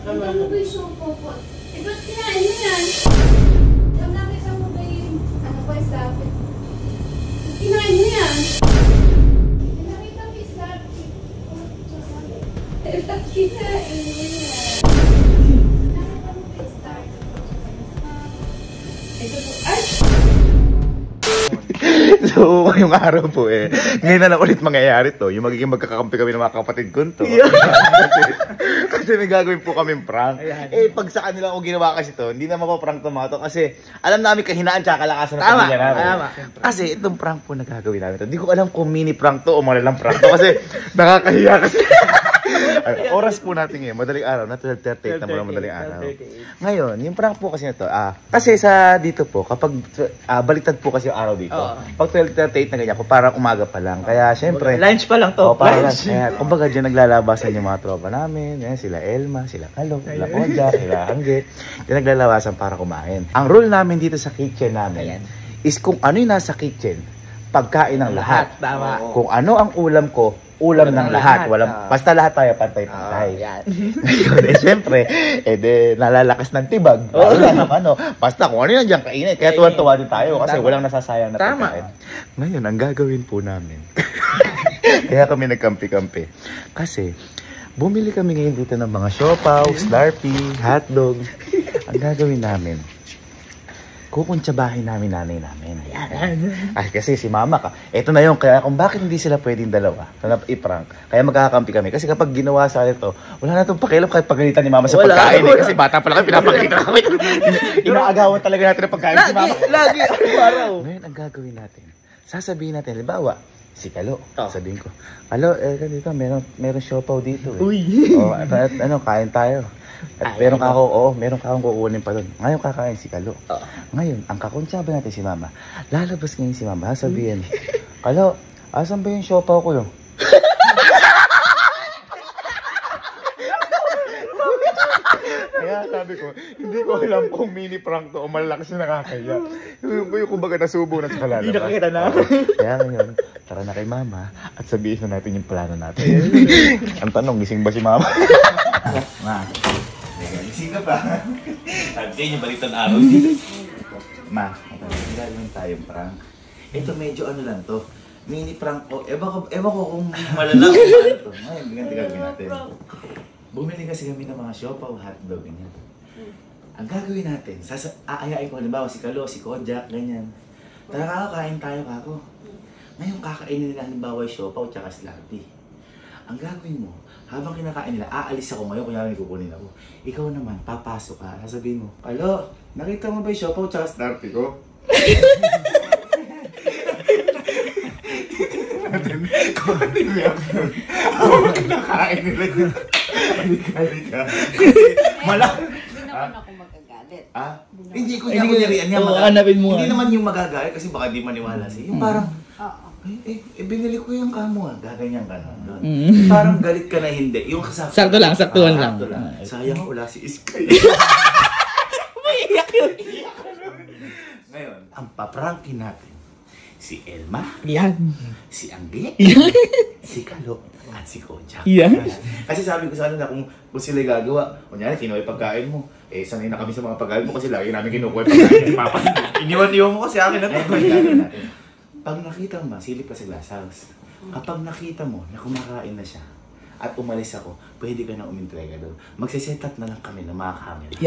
Nakita mo ba yung sopa po? Eh, ba't kinain mo yan? Nakita mo ba yung, ano ba, stapit? Kinain mo yan? Nakita mo yung stapit? Eh, ba't kinain mo yan? Nakita mo ba yung stapit? Ito po, ay! So, yung araw po ngayon na lang ulit mangyayari to. Yung magiging magkakampi kami ng mga kapatid ko to. Kasi may gagawin po kami prank. Pag sa kanila ako ginawa kasi to, hindi na mapaprank to mga to. Kasi alam namin kahinaan tsaka kalakasan ng pamilya namin. Kasi itong prank po na gagawin namin to. Hindi ko alam kung mini prank to o malalang prank to. Kasi nakakahiya kasi. Oras po natin ngayon, madaling araw, na 12:38 na muna madaling araw. Ngayon, yung prank po kasi nito, kasi sa dito po, kapag baliktad po kasi yung araw dito, pag 12:38 na ganyan, parang umaga pa lang. Kaya syempre, lunch pa lang to. Lunch. Kaya, kumbaga dyan naglalabasan yung mga tropa namin, sila Elma, sila Kalo, sila Konja, sila Angge, dyan naglalabasan para kumain. Ang rule namin dito sa kitchen namin is kung ano yung nasa kitchen, pagkain ng lahat. Kung ano ang ulam ko, ulam ng lahat. Basta lahat tayo pantay-pantay. Ngayon, siyempre, nalalakas ng tibag. Basta kung ano yan dyan kainin. Kaya tuwan-tuwa din tayo kasi walang nasasayang na pagkain. Ngayon, ang gagawin po namin. Kaya kami nagkampi-kampi. Kasi, bumili kami ngayon dito ng mga siopaw, Slurpee, hotdog. Ang gagawin namin, kukuntsabahin namin nanay namin. Ay, kasi si mama ka. Ito na yun. Kaya kung bakit hindi sila pwedeng dalawa na i-prank. Kaya magkakampi kami. Kasi kapag ginawa sa ito, wala na itong pakialam kahit pagalitan ni mama sa pagkain. Kasi bata pa lang kami, pinapakita kami. Inaagawan talaga natin ang pagkain si mama. Lagi, araw. Ngayon, ang gagawin natin, sasabihin natin, halimbawa, si Kalo, sabihin ko, Kalo, dito, meron siopaw dito. Uy! Kain tayo. At meron ka akong kukunin pa doon. Ngayon kakain si Kalo. Ngayon, ang kakuntsaba natin si Mama. Lalabas ngayon si Mama. Sabihin, Kalo, asan ba yung siopaw ko yun? Kaya sabi ko, hindi ko alam kung mini prank to o malakas na nakakaya. Yung kumbaga nasubo na sa lalabas. Hindi nakakita na. Kaya ngayon, tara na kay Mama at sabihin na natin yung plano natin. Ang tanong, gising ba si Mama? Ma, gising ka ba? Sabi sa inyo, balitan araw dito. Ma, gagawin tayong prank. Ito medyo ano lang to. Mini prank o, ewan ko kung malala ko ito. Ngayon, ganti gagawin natin. Bumili kasi kami ng mga siopaw, hotdog, ganyan. Ang gagawin natin, aayain ko halimbawa si Kalo, si Kojak, ganyan. Tara kakain tayo kako. Ngayon kakainin nila halimbawa yung siopaw tsaka Slurpee. Ang gagawin mo, habang kinakain nila, aalis ako ngayon, kunyari kukunin ako. Ikaw naman, papasok ka, sasabihin mo, Kalo, nakita mo ba yung siopaw tsaka Slurpee ko? Kung ano yung reaction, habang kinakain nila. Halika. Kasi malaki. Hindi naman ako magagalit. Hindi ko niya kunyarian niya hanapin mo. Hindi naman yung magagalit kasi baka di maniwala siya. Yung parang, binili ko yung kamo gaganyan ka na. Parang galit ka na hindi. Yung sakto lang, saktuhan lang. Sayang wala si Iskay. Umiiyak yun. Ngayon, ang paprankin natin, si Elma, si Angge, si Kalo, at si Kojak. Kasi sabi ko sa kanila kung sila gagawa, kunyari kinuha yung pagkain mo, sanay na kami sa mga pagkain mo kasi lagi namin kinukuha yung pagkain ni Papa. Iniwan mo kasi akin na ito. Pag nakita mo, silip ka sa glass house. Kapag nakita mo na kumakain na siya at umalis ako, pwede ka na umintrega doon. Magsiset up na lang kami ng mga camera.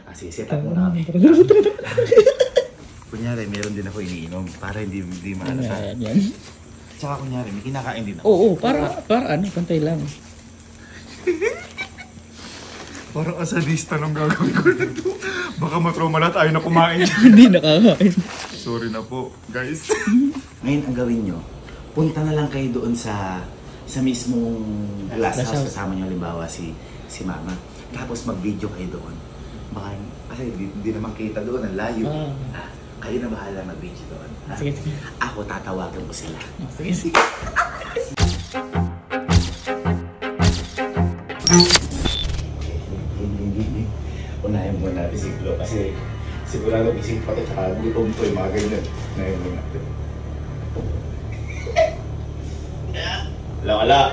Kasi set up mo na kami. Kunyari, meron din ako iniinom para hindi mahalata. Tsaka kunyari, may kinakain din ako. Oo, para pantay lang. Parang asadista nung gagawin ko na ito. Baka matrauma na tayo na kumain. Hindi nakakain. Sorry na po, guys. Ngayon, ang gawin nyo, punta na lang kayo doon sa mismong glass house. Kasama nyo, halimbawa, si Mama. Tapos mag-video kayo doon. Baka, kasi hindi naman kita doon, ang layo. Kayo na bahala mag-video doon. Sige. Ako tatawagan ko sila. Sige. Unahin mo natin si Flo kasi sigurado gising pa ito tsaka gutom po yung mga ganyan. Unahin mo natin. Wala.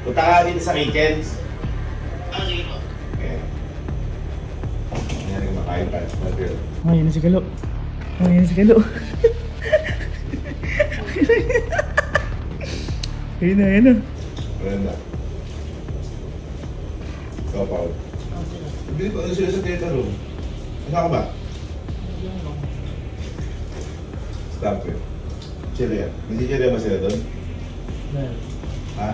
Punta ka dito sa kitchen. Okay. Hindi na kumakain pa. Ayun na si Kalo. Ayun na si Kalo. Ayun na, ayun na. Brenda. Ikaw, Paul. Bili ko, ano sila sa theater room? Ano ka ba? Stop it. Chill yan. Hindi chill ba sila doon? Ha?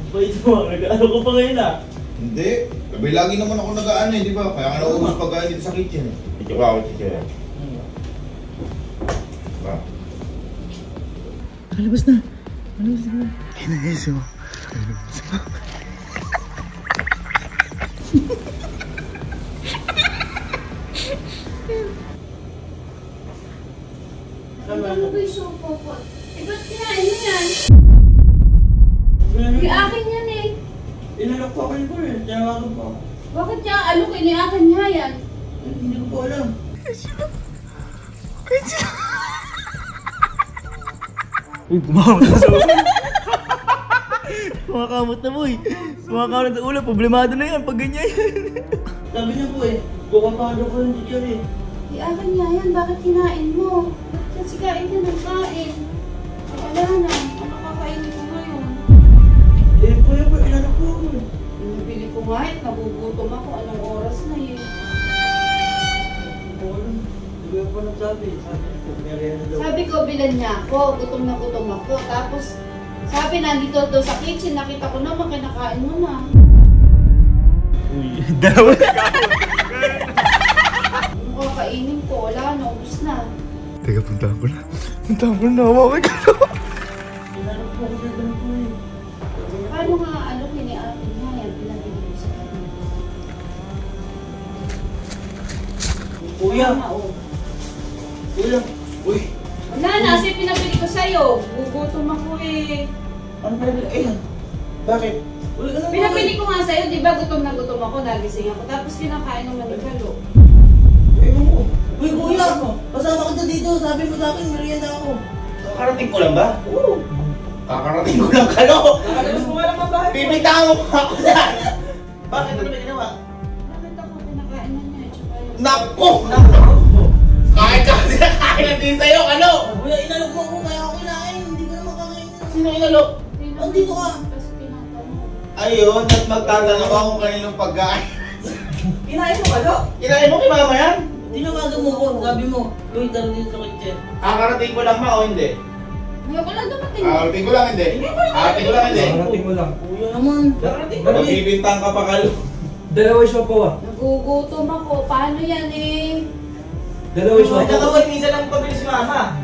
Bait mo, nag-ano ko pa ngayon ah. Hindi. Sabi, lagi naman ako nag-ano eh, di ba? Kaya nga naubos pagkain dito sa kitchen. Ito ba ako chill? Ba? Kalabas na. Kalabas na. Kinahiso. Ano ba yung sopo ko? Eh, ba't kinain mo yan? Yung akin yan eh. Inalok ko kayo ko eh. Tinawagan ko. Bakit niya alok eh? Yung akin niya yan. Hindi ko po alam. Uy, kumakamot na sa ulo. Kumakamot na boy. Kumakamot na sa ulo. Problemado na yan pag ganyan. Sabi niya po eh. Bukapado ko yung teacher eh. Yung akin niya yan. Bakit kinain mo? Kasi kain ka ng kain. Wala na. Ano kakainin ko ngayon? Eh, kuya po, inalok ko ako eh. Binibili ko nga eh. Nagugutom ako. Anong oras na eh. Hindi ko pa nagsabi. Sabi niya po, merienda daw. Sabi ko, bilan niya ako. Gutom na gutom ako. Tapos, sabi nandito daw sa kitchen. Nakita ko naman, kinakain mo na. Uy, dalawa na kahon. Ano kakainin ko? Wala na. Ubus na. Teka, puntahan ko na. Puntahan ko na. Hawakan ko na. Inalok ko ako sa ganun po eh. Paano nga alok ni akin nga yan? Pinabili ko sa kanya. Kuya! Tama, oh. Kuya! Uy! Wala na, kasi pinabili ko sa'yo. Gugutom ako eh. Ano pa rin? Ayun! Bakit? Uy, ano Pinabili ko nga sa'yo, di ba gutom na gutom ako, nagising ako. Tapos kinakain ng manigalo. Ewan ko. Uy, kuya! Kasama kita dito. Sabi mo sa akin, merienda ako. Kakarating ko lang ba? Oo! Kakarating ko lang kalo! Nakalabas mo nga lang ang bahay. Bibitawan mo pa ako dyan! Bakit? Ano ba ginawa? Nakita ko, kinakain na niya. Tsaka yung... Naku! Kahit ka kasi nakain natin sa'yo, ano? Kuya, inalok mo ako kaya ako kinain. Hindi ko naman kakain. Sino inalok? Andito ka. Kasi tinatanong. Ayun, at magtatanong ako kung kaninong pagkain. Kinain mo ka, do? Kinain mo kay mama yan? Tinawagan mo ko. Sabi mo, Uy, tara dito sa kitchen. Kakarating ko lang ma o hindi? Ngayon ko lang dumating. Kakarating ko lang hindi? Kakarating ko lang hindi? Nakarating mo lang. Kuya naman. Nakarating mo. Magbibintang ka pa kalo. Dalawa yung siopaw ah. Nagugutom ako. Paano yan eh? Dalawa yung siopaw. Nakaway, minsan lang pabili si mama.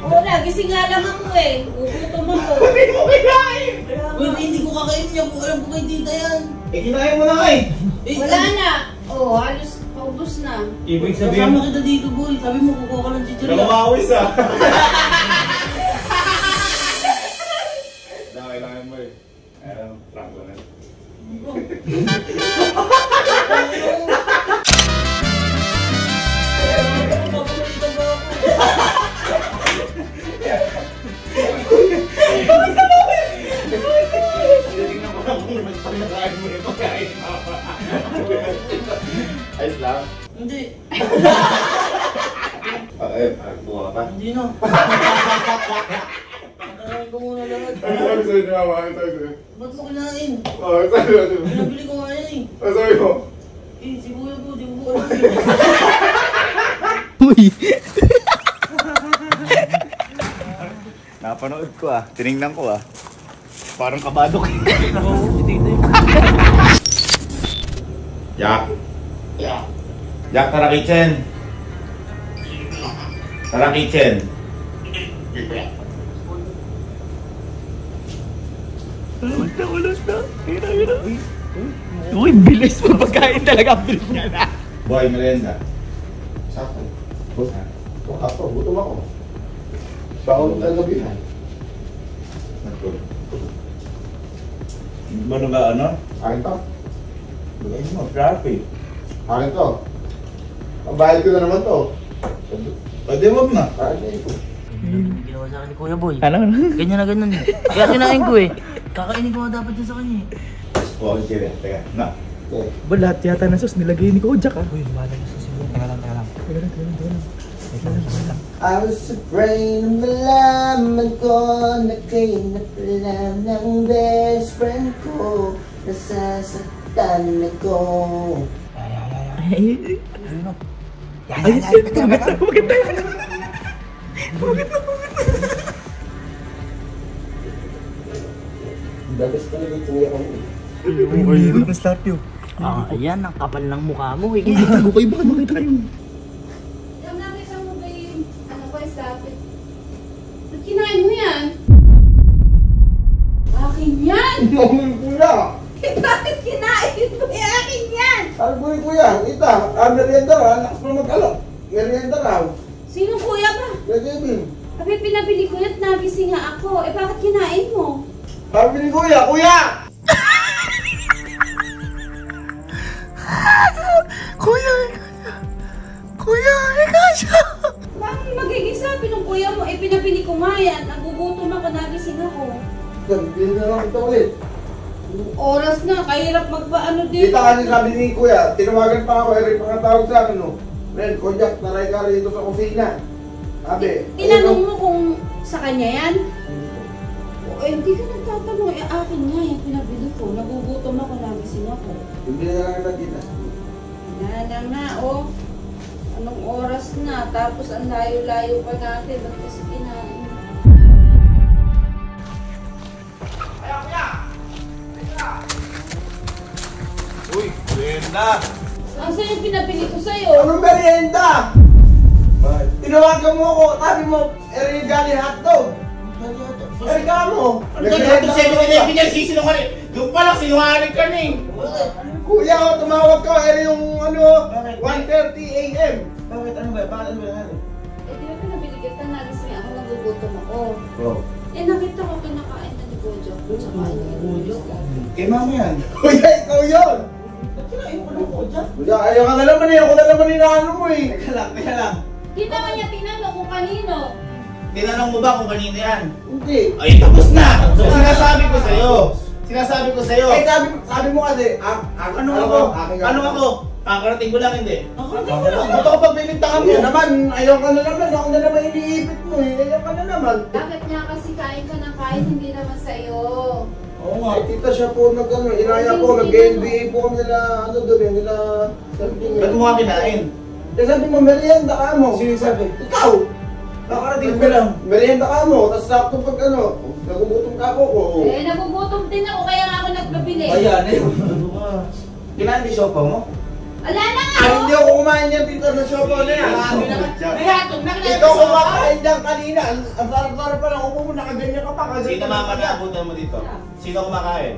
Wala, gising nga lang ako eh. Gugutom ako. Hindi mo kinain! Uy, hindi ko kakain niya. Alam ko kay tita yan. Eh, kinain mo na nga eh. Wala na. Oh, halos paubos na. Ibig Kasama sabihin, kita dito, boy. Sabi mo, kukuha ka ng chichirya. Namawis ah. Kailangan mo eh. Ayan, prank ko na. Tingnan mo lang kung nagpapakain mo yung pagkain ni mama. Ayos lang. Hindi. Ayun, buka ka pa. Hindi na. Patayin ko muna lahat. Ano sabi sa'yo ni mama? Ano sabi sa'yo? Ba't mo kinain? Oo, ano sabi sa'yo? Pinabili ko nga yan eh. Ano sabi mo? Eh, si kuya po, di ko po alam eh. Uy. Napanood ko ah. Tinignan ko ah. Parang kabadok. Oo, si tita yun. Jack. Jack, tara kitchen. Tara kitchen. Ulos na. Uy, bilis mo pagkain talaga. Bilis niya na. Boy, merienda. Sakto. Ako, gutom ako. Saan ang gabihan? Ba nga ano? Akin to. Bigay mo, traffic. Akin to. Pambayad ko na naman to. Pwede wag na. Akin na ito. Ginawa sa akin ni Kuya Boy. Ano? Ganyan na ganun eh. Kaya kinain ko eh. Kakainin ko nga dapat dyan sa kanya eh. Oh, sige. Teka, na. Ba lahat yata ng sauce nilagay ni Kojak ah. Uy, lumalang sa siguro. Teka lang. I was afraid na malaman ko na kayo na pala ng best friend ko. Nasasaktan ako. Dagas talaga yung tumiyak ako. Uy, na-start yun. Ayan, ang kapal ng mukha mo eh. Tago kayo, baka makita kayo. Yung nakita mo ba yung ano ko stapit? Ba't kinain mo yan? Akin yan! Mahuli kuya! Bakit kinain mo yung akin yan? Sabi ko ni kuya, kita, merienda raw, lakas pa mag-alok. Merienda raw. Sino kuya ba? Kuya Kevin. Sabi pinabili ko yan at nagising nga ako. Eh bakit kinain mo? Sabi ni kuya, kuya! Kuya, ikaw siya. Bakit magiging sabi ng kuya mo? Eh pinabili ko nga yan. Nagugutom ako, nagising ako. Sabi na lang kita ulit. Oras na, kahirap magpaano dito. Kita kasi sabi ni kuya, tinawagan pa ako, Eric pa tawag sa akin, no? Ren, Kojak, taray ka rito sa kusina. Sabi, Tinanong mo kung sa kanya yan? O hindi ka nagtatanong. Eh akin nga yung pinabili ko. Nagugutom ako, nagising ako. hindi na lang kita kita. Yan na, oh. Anong oras na? Tapos ang layo-layo pa natin. Ba't kasi kinain? Uy, merienda. Asan yung pinabili ko sa'yo? Anong merienda? Tinawagan mo ako, sabi mo, Eric galing hotdog. Eric ka mo. Nagkakato 7-Eleven yan, sisinungaling. Doon pa lang, sinungaling ka ning. Kuya, ako tumawag ka, Eric yung ano, 1:30 a.m. Bakit ano ba? Bakit ano ba yan? Eh, di ba pinabili kita? Nagising ako, nagugutom ako. Oh. Eh, nakita ko kinakain na ni Bojo. Tsaka ano Kay mama yan. Kuya, ikaw yun. Kinain ko ng Kojak. Kuya, ayaw ka na naman eh. Ako na naman inaano mo eh. Teka lang. Kita ka niya tinanong kung kanino. Tinanong mo ba kung kanino yan? Hindi. Ay, tapos na! So, sinasabi ko sa'yo. Eh, sabi mo kasi, Ano ako? Kakarating ko lang, hindi. Nakakain ko lang. Ba't ako pagbibintangan mo? Yan naman, ayaw ka na naman. Ako na naman iniipit mo eh. Ayaw ka na naman. Bakit nga kasi kain ka ng kain, hindi naman sa'yo. Oo nga. Eh, tita siya po inaya po, nag-NBA po kami nila, ano doon eh, nila, Ba't mo ka kinain? Eh, sabi mo, merienda ka mo. Sino sabi? Ikaw! Kakarating ko lang. Merienda ka mo, tapos sakto pag ano, nagugutom ka po ko. Eh, nagugutom din ako, kaya nga ako nagbabili. Ayan eh. Kinain di siopaw mo? Wala na nga, Ay, oh. hindi ako kumain yan, tita, sa siopaw na yan. May hatog na kinain Ikaw ko sa kumakain dyan kanina. Ang sarap-sarap pa lang, upo mo, nakaganyan ka pa. Sino mama na abutan mo dito? Sino kumakain?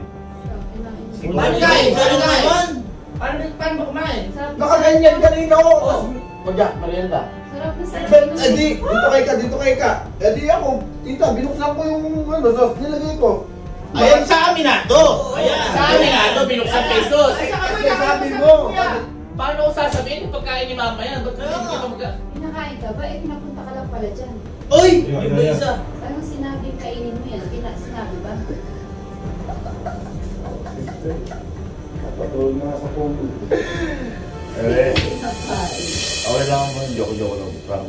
Si Paano Kuya. kain? Paano kain? Paano ba kumain? Nakaganyan kanina ako. Magyak, merienda. Sarap na sarap. Eh di, dito kay ka. Eh di ako, tita, binuksan ko yung ano, sauce, nilagay ko. Ayan sa amin na to! Ayan! Sa amin na to, binuksan pesos! Kasi sabi mo, Paano ko sasabihin yung pagkain ni mama yan? Ba't hindi ka Pinakain ka ba? Eh, pinapunta ka lang pala dyan. Uy! Yung ba isa? Anong sinabing kainin mo yan? Sinabi ba? Patuloy na sa phone. Eh, Pinakain. okay lang ako, joke lang. Prank.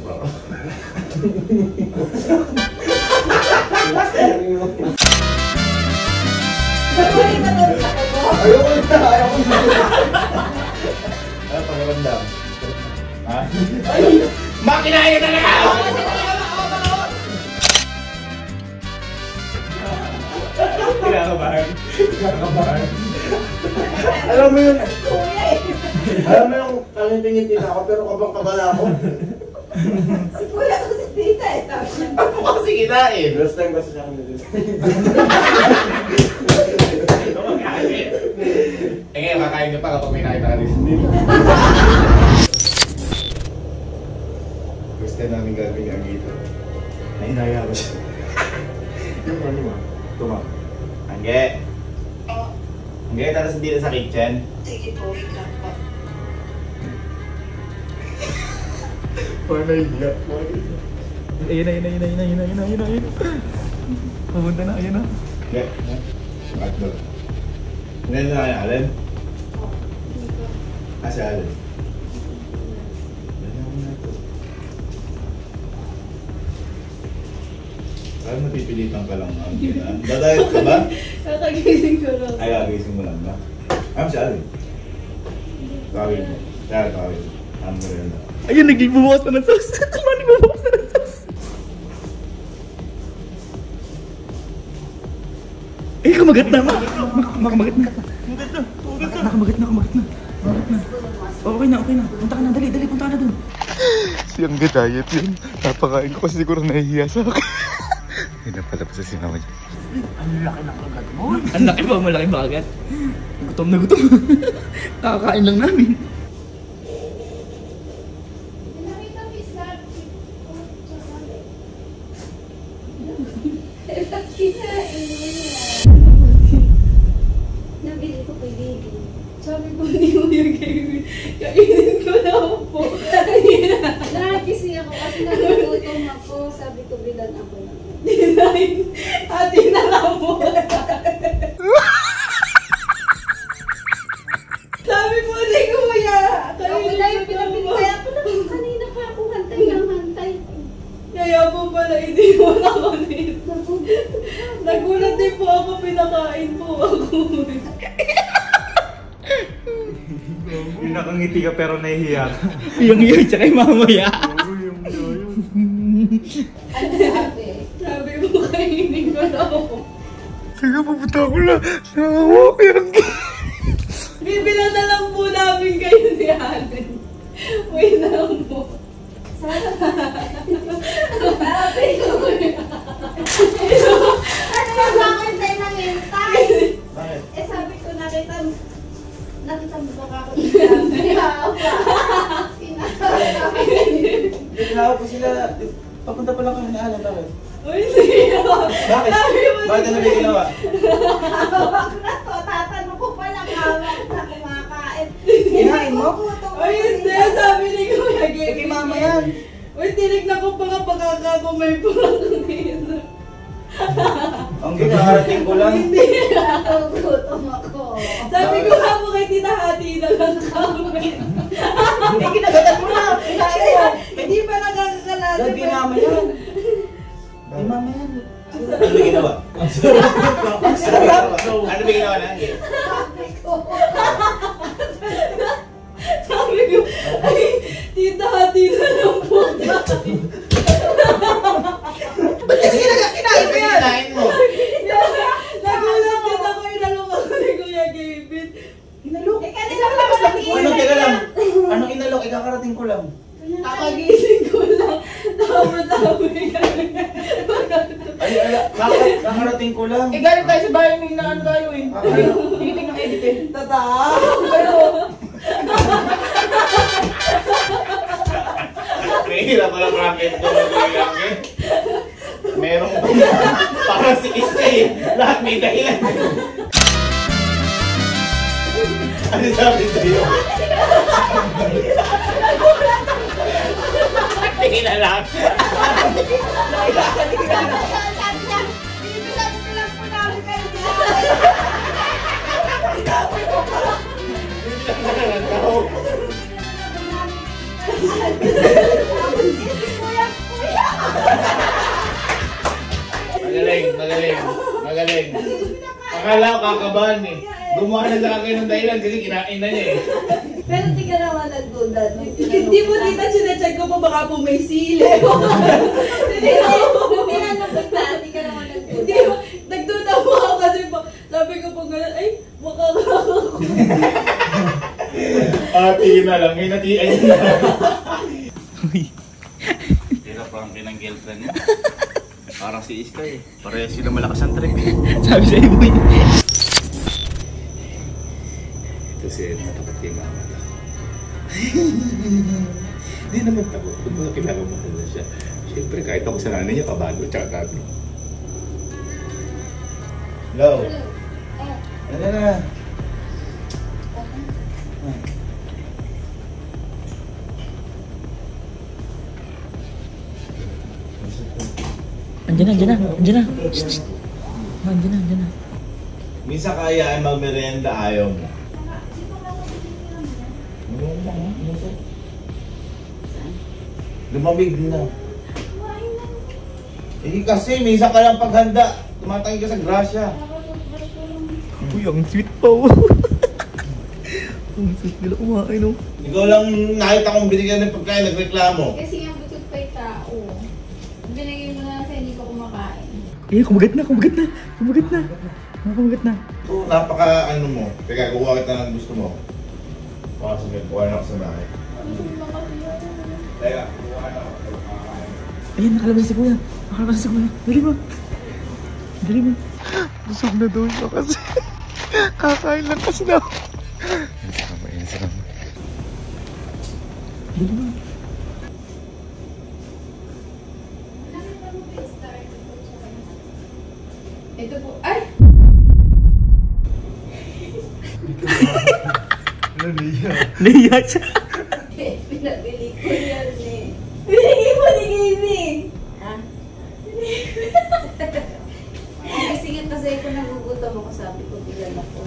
Ayoko na. Ano pag-ramdam? Ha? Makinahin na lang ako! Kinakabahan. Alam mo yun, tangin-tingin ako, pero kabang-kaba na ako. Si Kuya ko si Tita eh. Sabi niya. Ano mo kasi kinain? Last time kasi siya kami dito. Eh ngayon, kakain ka pa kapag may nakita ka dito. Gusto namin gagawin yung dito. Nainaya ko siya. Yung ano mo? Tuma. Angge! Angge, tara sa dito sa kitchen. Sige po, wait lang po. Parang naiiyak. Ayun na. Pupunta na, ayun na. Angge. Hotdog. Ngayon na kaya, Allen? Si Allen. Ganyan mo na ito. Parang napipilitan ka lang ang gina. Dadayat ka ba? Kakagising ko lang. Ay, agising mo lang ba? Si Allen. Tawin mo. Kaya tawin. Ano mo rin na. Ayun, nagbubukas na ng sauce. Ano, nagbubukas na ng sauce. Eh, kumagat na, ma. Kumagat na. Kumagat na. Okay na. Punta ka na, dali, punta ka na dun. Siyang diet yun. Napakain ko kasi siguro nahihiya sa akin. Hindi na pala pa sa sinama niya. Ang laki ng kagat mo. Ang laki ba? Malaki ba kagat? Gutom na gutom. Kakakain lang namin. Nakita mo isla. Kinain mo yan. Nabili ko kay baby. Sabi ko, hindi mo yung kainin ko na po. Nakakisi ako kasi nagugutom ako. Sabi ko, bilan ako na. Dinain. Ate na lang mo. Sabi mo, hindi ko kaya. Kainin ko na mo. Kaya ako lang, kanina pa ako hantay. Kaya po pala, hindi mo nakanin. Nagulat din po ako, pinakain po ako. Yung nakangiti ka pero nahihiya ka. Yung yun, tsaka yung mamaya. Ano sabi? Sabi mo, kainin ko na ako. Sige, pupunta ko na. Nakawak yan. Bibila na lang po namin kayo ni Allen. Wait na po. Sabi ko ano yung bakit tayo nangintay? Bakit? Eh sabi ko, nakita mo ba ako niya? Tinawag ko sila. Papunta pa lang kami na alam namin. Uy, sige. Bakit? Bakit ano may ginawa? Hawak na to. Tatanong ko palang hawak na kumakain. Kinain mo? Uy, hindi. Sabi ni Kuya Gaby. Kay mama yan. Uy, tinignan ko pa kapag may pulang dito. Ang ginaharating ko lang. Hindi. Nagugutom ako. Sabi ko nga po kay tinahati na lang kami. Hindi, kinagatan mo na. Kinain mo. Hindi pa nakakakalala. Dahil kay mama yan. Kay mama yan. Ano ba ginawa? Ang sarap. Ano ba ginawa na? Sabi ko, ay, tinahati na lang po. Ba't kasi kinain mo yan? Kinain mo. Nagulat din ako, inalok ako ni Kuya Gaby. Inalok? Eh, kanina pa ako Anong teka lang? Anong inalok? Ikakarating ko lang. Kakagising ko lang. Tapos sabi kami. Ay, kakarating ko lang. Eh, galing tayo sa bahay ng inaano tayo eh. Tigiting ng edit eh. Tata. Mahirap pala bracket ko mag-ilang eh. Merong para si Iska eh. Lahat may dahilan. Ano sabi sa'yo? Tingin na lang. Sabi niya, bibilan ko lang po namin kayo niya. Magaling. Akala ko kakabahan eh. Gumawa na sa akin ng dahilan kasi kinain na niya eh. Pero di ka naman nagduda. Hindi mo tita, sinecheck ko pa baka po may sili. Hindi tinanong kita, di ka naman nagduda. Hindi mo, nagduda mo ako kasi sabi ko pag gano'n, ay, mukha ka ako. Tingin na lang, hinatian niya na. Hirap lang ng girlfriend niya. Parang si Iska eh. Parehas sila malakas ang trip eh. Sabi sa'yo, boy. Kasi natapat kay mama na. Hindi naman takot. Kung mga kailangan mahal na siya. Siyempre kahit ako sa nanay niya, kabalo. Tsaka tabi. Hello. Ano na? Andiyan na. Shh. Andiyan na. Minsan kaya ay magmerienda, ayaw mo. Lumamig na. Eh kasi, minsan ka lang paghanda. Tumatangin ka sa grasya. Uy, ang sweet pa oh. Ang sweet nila kumain oh. Ikaw lang nakita kong binigyan ng pagkain, nagreklamo. Kasi nga busog pa yung tao. Binigay mo na kasi hindi ko kumakain. Eh, kumagat na. Kumagat na. So, napaka ano mo. Teka, kuha kita ng gusto mo. Kuha na ako sa bahay. Teka, kuha na ako. Ayan, nakalabas si kuya. Dali mo. Busog na daw siya kasi. Kakain lang kasi na ako. Yan si mama. Dali mo. Ito po, ay! Nahiya siya. Pinabili ko yan eh. Binigay mo ni Gaming! Ha? Kasi nga kasi ako nagugutom ako, sabi ko bilan ako.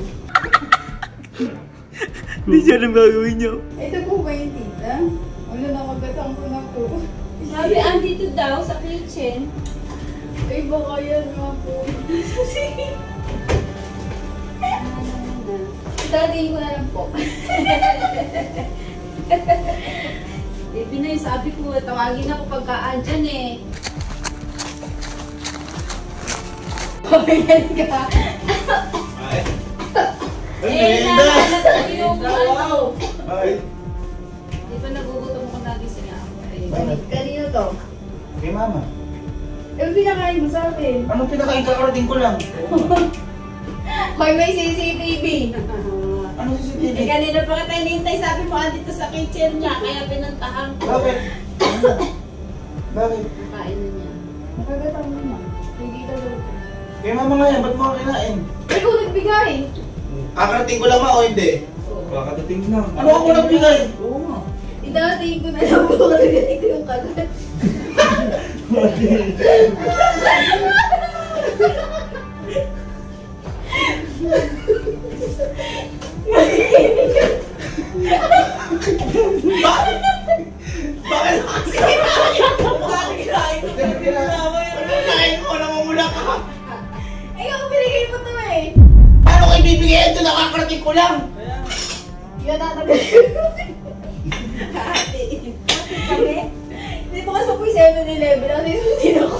Hindi siya nang gagawin niyo. Ito po ba yung tita? Wala na magatang ko na po. Sabi, andito daw sa kitchen. Ay, baka yan nga po. Dadating ko na lang po. Pinay, sabi ko, tawagin ako pagka-andyan eh. Pagyan ka. Ay. Nahanap ko yung ano. Ay. Di ba nagugutom ko nagising ako? Bakit? Kanino to? Kay mama. Eh, pinakain mo sa akin. Anong pinakain ka? Karating ko lang. Hoy, may CCTV. Ano CCTV? Eh, kanina pa kita hinihintay, sabi mo, andito sa kitchen niya, kaya pinuntahan ko. Bakit? Bakit? Nakain na niya. Nakagatang mo na. Hindi ka daw. Kay mama nga yan, ba't mo ka kinain? Ikaw nagbigay. Kakarating ko lang ma o hindi? Kakadating na. Ano ako nagbigay? Oo nga. Idadating ko na lang po. Nagaling ko yung kagat. Bakit kasi kinain mo? Bakit kinain mo? Kinain mo, namumula ka. Ikaw, binigay mo to eh. Paano ko ibibigay ito? Nakakarating ko lang. Yan na nagaling. Ate, kami? Hindi mo kasi po yung 7-Eleven. Ano yung susi na ko?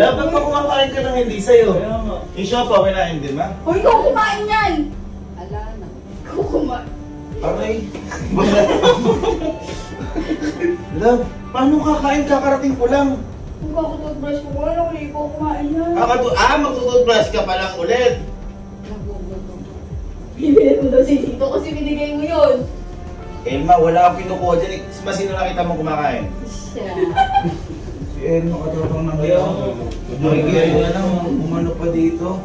Dapat pa kumakain ka ng hindi sa'yo. Yung siopaw, kinain din ba? Hoy, ikaw kumain yan! Ala na. Ikaw kumain. Aray. Love, paano kakain? Kakarating ko lang. Kung ako toothbrush ko, wala ko ikaw kumain yan. Magtututbrush ka pa lang ulit. Bibili mo daw si Tito kasi binigay mo yun. Elma, wala kang kinukuha dyan. Sino nakita mo kumakain? Siya. Si Elma, katapang na kayo. Magiging nga lang, umano pa dito.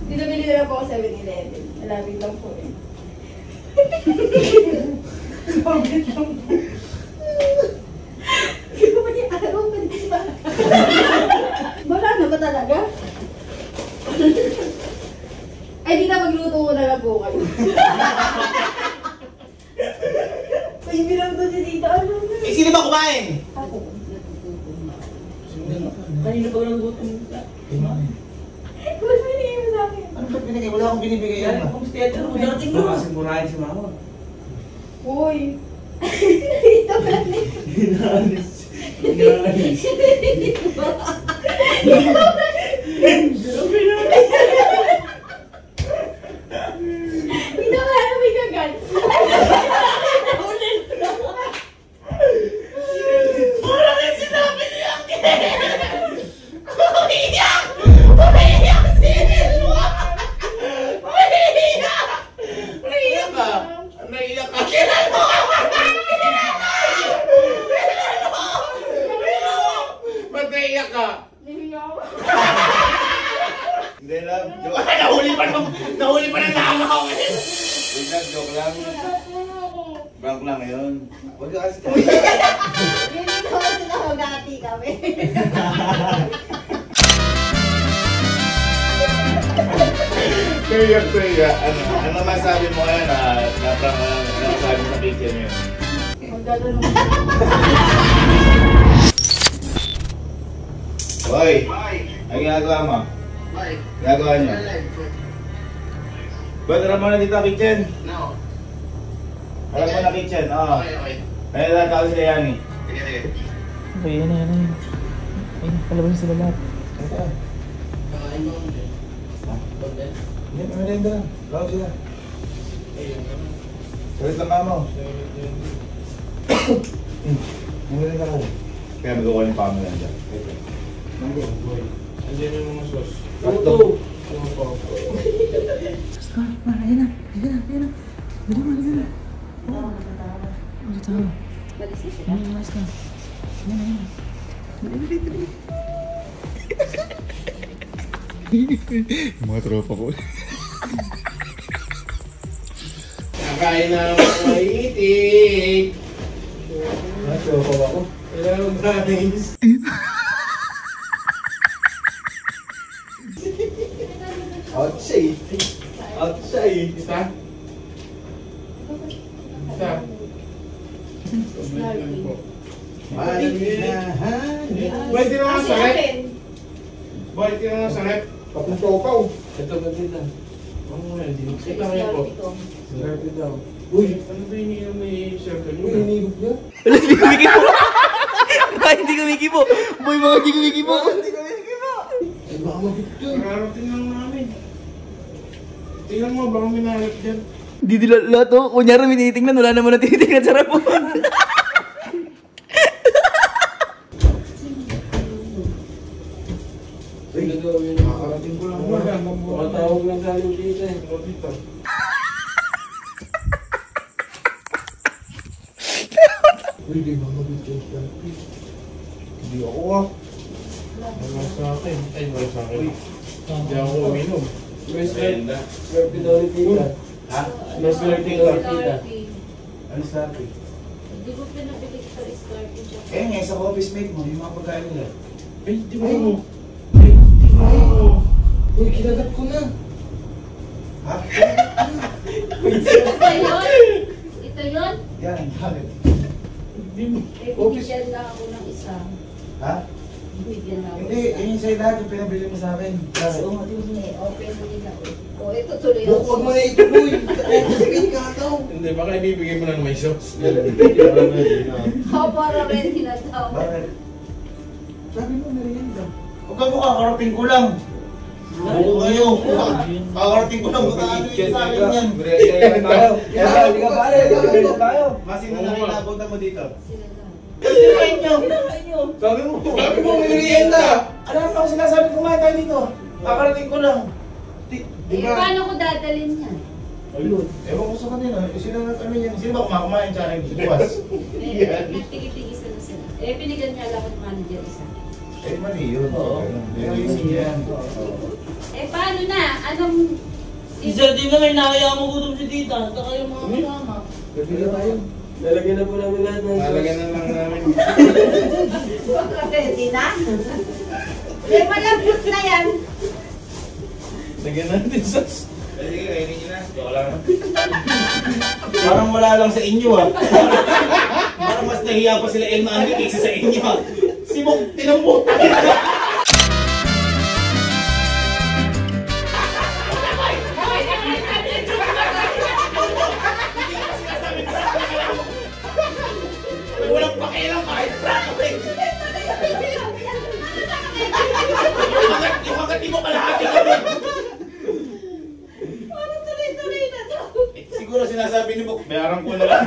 Dinabili na lang po ako 7-Eleven. Malapit lang po eh. Malapit lang po. Hindi ko ba niya araw pa di ba? Wala na ba talaga? Ay, di na magluto ko na lang po kayo. Ay, bilang to si Tita. Ano na? Eh, sino ba kumain? Ako. Kanina pa lang gutom ka. Ba't binigay mo sa akin? Ano ba binigay? Wala akong binibigay yan. Kumusta yan? Ano dating mo? Kasi murahin si mama. Uy! Dito ka na. Hinaalis. Dito ka na may kagat. Naiiyak ka. Naiiyak ka. Kailan mo ka? Ba't naiiyak ka? Hindi lang. Nahuli pa ng hama ko. Joke lang. Prank lang yun. Huwag ka kasi Hindi naman sila magati kami. Kuya, ano masabi mo ngayon na-prank mo lang, ano masabi sa picture niyo? Hoy! Ang ginagawa mo? Ginagawa niyo? Ba't tara mo na dito, kitchen? No. Tara mo na, kitchen, oo. Kaya lang tao sila yan eh. Okay, yan na. Ayun, palabas sila lahat. Hindi, mamerenda lang. Tawag sila. Salit lang ka mo. Mamerenda ka. Kaya mag-uwan yung pamo lang dyan. Andiyan yung mga sauce. Tatlo. Ayun na. Dali mo. Dito. Ayun, umayos ka. Ayun. Yung mga tropa ko. Nakain na mga itik. Nasa pa ako. Hello guys. Outside. Isa? Buhay din naman sa rep. Buhay din naman sa rep. Tapos topaw. Ito ba din lang? Ano nga yun? Kita kaya po. Slurpee daw. Uy, ano ba iniinom ni Sir kanina? Uy, inibog niya. Wala, hindi kumikibo. Bakit hindi kumikibo? Boy, mga hindi kumikibo. Ay, baka mabigyan. Mararating lang namin. Tingnan mo, baka may nahanap dyan. Hindi nila lahat oh. Kunyari may tinitingnan, wala naman na tinitingnan sa repon. Ay, nakakarating ko lang. Makatawag lang sa alim dito eh. Dito. Uy, di ba mabigyan siya? Hindi ako ah. Wala sa akin. Ay, wala sa akin. Hindi ako uminom. May Merenda. Swerte daw ni Tita. Ha? may slurpee ka. Ano sabi? Hindi ko pinapili sa Scorpio siya. Eh nga, sa office mate mo, yung mga pagkain nila. Ay, di mo mo. Ay, di mo. Uy, kinagat ko na. Ha? Ito yun? Ito yun? Yan, bakit? Di mo. Eh, binigyan lang ako ng isa. Ha? Binigyan lang ako Hindi, isa. yun sa'yo lahat yung pinabili mo sa akin. Eh, open mo din ako. O, ito tuloy Buk, huwag mo na ituloy. Kasi kataw. Hindi, baka ibibigay mo na ng may sauce. How para ready na daw. Bakit? Sabi mo, merienda. Huwag ka mo kakarating ko lang. Oo kayo. Kakarating ko lang. Baka ano yun sa akin yan. Hindi ka pare, tayo. Masino na ninapunta mo dito? Sila lang. Kinain nyo. Sabi mo merienda. Ano naman ako sinasabi kumain tayo dito? Kakarating ko lang. Eh, paano ko dadalhin yan? Ayun. Ewan ko sa kanila. Sino na kami yan? Sino ba kumain sa akin? Bukas. Eh, nagtigil-tigil na sila. Eh, pinigyan niya lang ako ng manager isa. Eh, mali yun. Oo. Yan. Eh, paano na? Anong... Sir, di ba may nakaya mo gutom si tita? Saka yung mga kasama. Bibigyan tayo. Lalagyan na po namin lahat ng sauce. Lalagyan na lang namin. Ready na? Eh, malambot na yan. Lagyan natin sauce. Sige, kainin nyo na. Joke lang. Parang wala lang sa inyo ah. Parang mas nahiya pa sila Elma Andy kaysa sa inyo ah. Si Mok, tinambutan. Walang pakialam kahit prank. Yung agad mo kalahati kami. Parang tuloy-tuloy na to. Siguro sinasabi ni Bok, bayaran ko na lang.